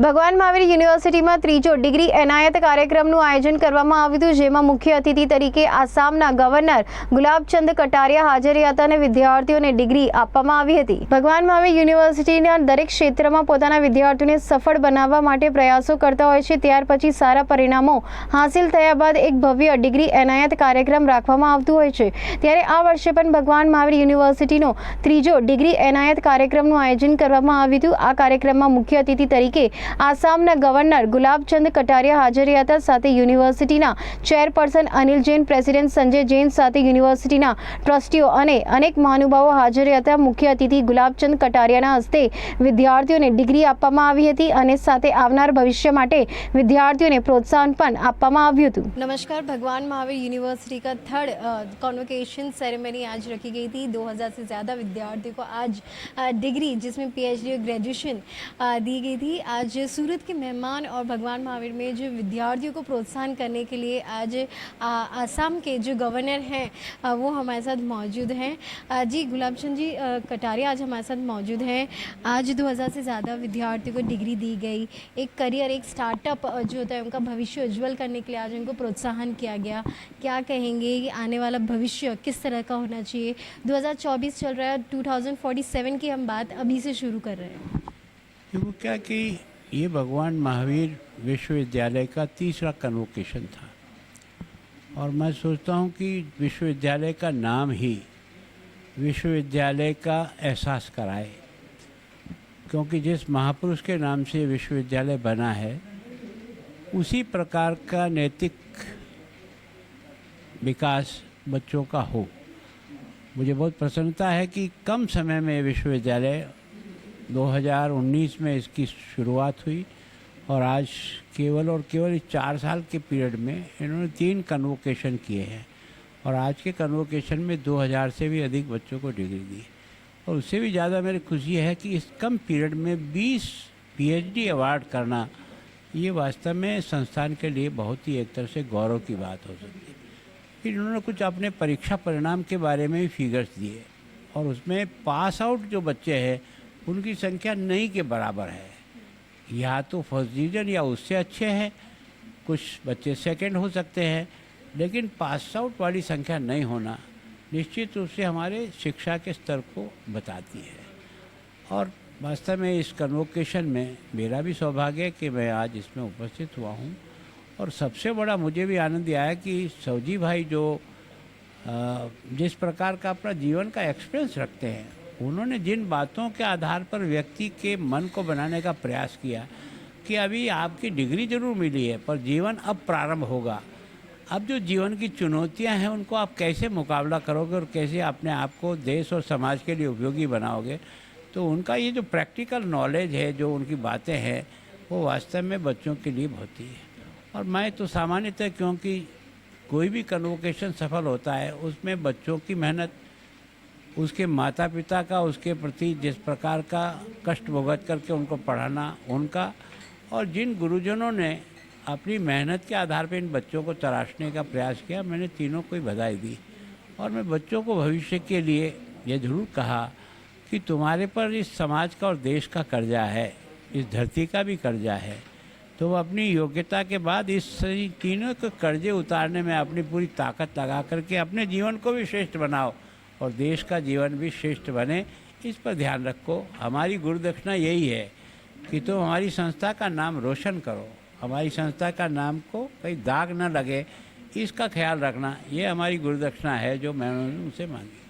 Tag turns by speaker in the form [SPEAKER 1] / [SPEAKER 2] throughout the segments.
[SPEAKER 1] ભગવાન મહાવીર યુનિવર્સિટીમાં ત્રીજો ડિગ્રી એનાયત કાર્યક્રમનું આયોજન કરવામાં આવ્યું હતું, જેમાં મુખ્ય અતિથિ તરીકે આસામના ગવર્નર ગુલાબચંદ કટારિયા હાજર હતા અને વિદ્યાર્થીઓને ડિગ્રી આપવામાં આવી હતી। ભગવાન મહાવીર યુનિવર્સિટીના દરેક ક્ષેત્રમાં પોતાના વિદ્યાર્થીઓને સફળ બનાવવા માટે પ્રયાસો કરતા હોય છે। ત્યાર પછી સારા પરિણામો હાંસિલ થયા બાદ એક ભવ્ય ડિગ્રી એનાયત કાર્યક્રમ રાખવામાં આવતું હોય છે। ત્યારે આ વર્ષે પણ ભગવાન મહાવીર યુનિવર્સિટીનો ત્રીજો ડિગ્રી એનાયત કાર્યક્રમનું આયોજન કરવામાં આવ્યું હતું। આ કાર્યક્રમમાં મુખ્ય અતિથિ તરીકે આસામના ગવર્નર ગુલાબચંદ કટારિયા હાજર હતા। સાથે યુનિવર્સિટીના ચેરપર્સન અનિલ જૈન, પ્રેસિડેન્ટ સંજય જૈન સાથે યુનિવર્સિટીના ટ્રસ્ટીઓ અને અનેક મહાનુભાવો હાજર હતા। મુખ્ય અતિથિ ગુલાબચંદ કટારિયાના હસ્તે વિદ્યાર્થીઓને ડિગ્રી આપવામાં આવી હતી અને સાથે આવનાર ભવિષ્ય માટે વિદ્યાર્થીઓને પ્રોત્સાહन પણ આપવામાં આવ્યું હતું। नमस्कार, भगवान महावीर यूनिवर्सिटी का थर्ड कॉन्वोकेशन सेरेमनी आज रखी गई थी। 2000 से ज़्यादा विद्यार्थियों को आज डिग्री जिसमें पीएचडी और ग्रेजुएशन दी गई थी। आज सूरत के मेहमान और भगवान महावीर में जो विद्यार्थियों को प्रोत्साहन करने के लिए आज आसाम के जो गवर्नर हैं वो हमारे साथ मौजूद हैं। जी गुलाबचंद जी कटारिया आज हमारे साथ मौजूद हैं। आज 2000 से ज़्यादा विद्यार्थियों को डिग्री दी गई। एक करियर, एक स्टार्टअप जो होता है उनका भविष्य उज्जवल करने के लिए आज उनको प्रोत्साहन किया गया। क्या कहेंगे कि आने वाला भविष्य किस तरह का होना चाहिए? 2024 चल रहा है, 2047 की हम बात अभी से शुरू कर रहे हैं।
[SPEAKER 2] देखो क्या कि ये भगवान महावीर विश्वविद्यालय का तीसरा कन्वोकेशन था और मैं सोचता हूँ कि विश्वविद्यालय का नाम ही विश्वविद्यालय का एहसास कराए, क्योंकि जिस महापुरुष के नाम से विश्वविद्यालय बना है उसी प्रकार का नैतिक विकास बच्चों का हो। मुझे बहुत प्रसन्नता है कि कम समय में विश्वविद्यालय 2019 में इसकी शुरुआत हुई और आज केवल 4 साल के पीरियड में इन्होंने 3 कन्वोकेशन किए हैं और आज के कन्वोकेशन में 2000 से भी अधिक बच्चों को डिग्री दी। और उससे भी ज़्यादा मेरी खुशी है कि इस कम पीरियड में 20 पीएचडी अवार्ड करना, ये वास्तव में संस्थान के लिए बहुत ही एक तरह से गौरव की बात हो सकती है। फिर इन्होंने कुछ अपने परीक्षा परिणाम के बारे में भी फिगर्स दिए और उसमें पास आउट जो बच्चे हैं उनकी संख्या नहीं के बराबर है। या तो फर्स्ट डिवीज़न या उससे अच्छे हैं, कुछ बच्चे सेकंड हो सकते हैं, लेकिन पास आउट वाली संख्या नहीं होना निश्चित रूप से हमारे शिक्षा के स्तर को बताती है। और वास्तव में इस कन्वोकेशन में मेरा भी सौभाग्य है कि मैं आज इसमें उपस्थित हुआ हूँ। और सबसे बड़ा मुझे भी आनंद आया कि सौजी भाई जो जिस प्रकार का अपना जीवन का एक्सपीरियंस रखते हैं, उन्होंने जिन बातों के आधार पर व्यक्ति के मन को बनाने का प्रयास किया कि अभी आपकी डिग्री जरूर मिली है पर जीवन अब प्रारंभ होगा। अब जो जीवन की चुनौतियां हैं उनको आप कैसे मुकाबला करोगे और कैसे अपने आप को देश और समाज के लिए उपयोगी बनाओगे। तो उनका ये जो प्रैक्टिकल नॉलेज है, जो उनकी बातें हैं, वो वास्तव में बच्चों के लिए बहुत ही है। और मैं तो सामान्यतः, क्योंकि कोई भी कन्वोकेशन सफल होता है उसमें बच्चों की मेहनत, उसके माता पिता का उसके प्रति जिस प्रकार का कष्ट भुगत करके उनको पढ़ाना उनका, और जिन गुरुजनों ने अपनी मेहनत के आधार पर इन बच्चों को तराशने का प्रयास किया, मैंने तीनों को ही बधाई दी। और मैं बच्चों को भविष्य के लिए ये ज़रूर कहा कि तुम्हारे पर इस समाज का और देश का कर्जा है, इस धरती का भी कर्जा है। तो अपनी योग्यता के बाद इस तीनों के कर्जे उतारने में अपनी पूरी ताकत लगा करके अपने जीवन को भी श्रेष्ठ बनाओ और देश का जीवन भी श्रेष्ठ बने, इस पर ध्यान रखो। हमारी गुरुदक्षिणा यही है कि तुम हमारी संस्था का नाम रोशन करो, हमारी संस्था का नाम को कहीं दाग न लगे, इसका ख्याल रखना, ये हमारी गुरुदक्षिणा है जो मैंने उनसे मांगी।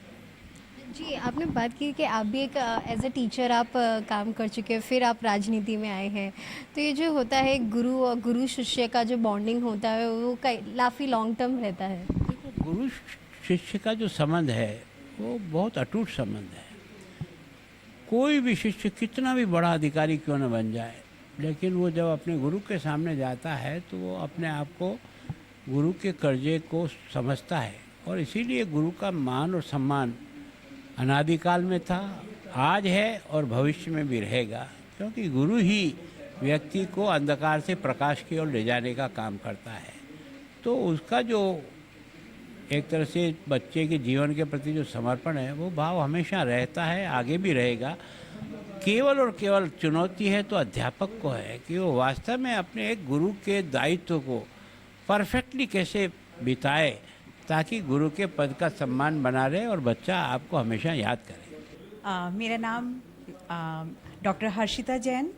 [SPEAKER 1] जी, आपने बात की कि आप भी एक एज ए टीचर आप काम कर चुके हैं, फिर आप राजनीति में आए हैं। तो ये जो होता है गुरु और गुरु शिष्य का जो बॉन्डिंग होता है वो काफ़ी लॉन्ग टर्म रहता है।
[SPEAKER 2] देखो, गुरु शिष्य का जो संबंध है वो बहुत अटूट संबंध है। कोई भी शिष्य कितना भी बड़ा अधिकारी क्यों न बन जाए, लेकिन वो जब अपने गुरु के सामने जाता है तो वो अपने आप को गुरु के कर्जे को समझता है। और इसीलिए गुरु का मान और सम्मान अनादिकाल में था, आज है और भविष्य में भी रहेगा, क्योंकि गुरु ही व्यक्ति को अंधकार से प्रकाश की ओर ले जाने का काम करता है। तो उसका जो एक तरह से बच्चे के जीवन के प्रति जो समर्पण है वो भाव हमेशा रहता है, आगे भी रहेगा। केवल और केवल चुनौती है तो अध्यापक को है कि वो वास्तव में अपने एक गुरु के दायित्व को परफेक्टली कैसे बिताए ताकि गुरु के पद का सम्मान बना रहे और बच्चा आपको हमेशा याद करे।
[SPEAKER 3] मेरा नाम डॉक्टर हर्षिता जैन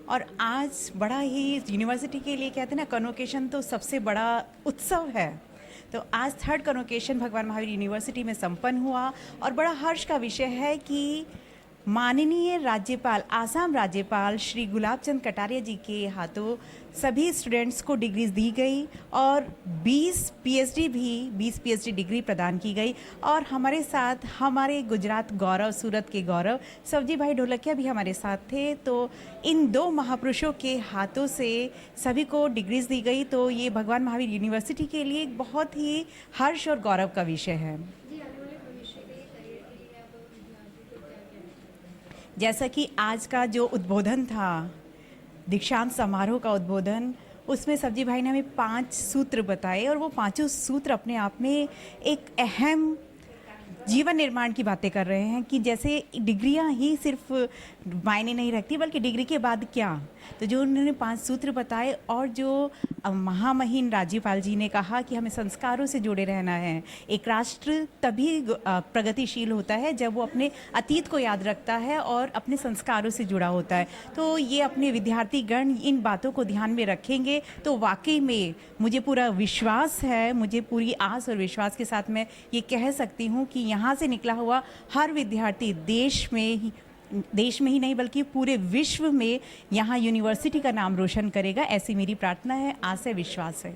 [SPEAKER 3] और आज बड़ा ही यूनिवर्सिटी के लिए कहते हैं ना, कन्वोकेशन तो सबसे बड़ा उत्सव है। तो आज थर्ड कन्वोकेशन भगवान महावीर यूनिवर्सिटी में संपन्न हुआ और बड़ा हर्ष का विषय है कि माननीय राज्यपाल, आसाम राज्यपाल श्री गुलाब चंद कटारिया जी के हाथों सभी स्टूडेंट्स को डिग्रीज दी गई और 20 पीएचडी डिग्री प्रदान की गई। और हमारे साथ हमारे गुजरात गौरव, सूरत के गौरव सब्जी भाई ढोलकिया भी हमारे साथ थे। तो इन दो महापुरुषों के हाथों से सभी को डिग्रीज दी गई। तो ये भगवान महावीर यूनिवर्सिटी के लिए एक बहुत ही हर्ष और गौरव का विषय है। जैसा कि आज का जो उद्बोधन था, दीक्षांत समारोह का उद्बोधन, उसमें सब्जी भाई ने हमें 5 सूत्र बताए और वो पांचों सूत्र अपने आप में एक अहम जीवन निर्माण की बातें कर रहे हैं कि जैसे डिग्रियां ही सिर्फ मायने नहीं रखती बल्कि डिग्री के बाद क्या। तो जो उन्होंने 5 सूत्र बताए और जो महामहिम राज्यपाल जी ने कहा कि हमें संस्कारों से जुड़े रहना है। एक राष्ट्र तभी प्रगतिशील होता है जब वो अपने अतीत को याद रखता है और अपने संस्कारों से जुड़ा होता है। तो ये अपने विद्यार्थी गण इन बातों को ध्यान में रखेंगे तो वाकई में मुझे पूरा विश्वास है, मुझे पूरी आस और विश्वास के साथ मैं ये कह सकती हूँ कि यहाँ से निकला हुआ हर विद्यार्थी देश में ही नहीं बल्कि पूरे विश्व में यहाँ यूनिवर्सिटी का नाम रोशन करेगा। ऐसी मेरी प्रार्थना है, आस है, विश्वास है।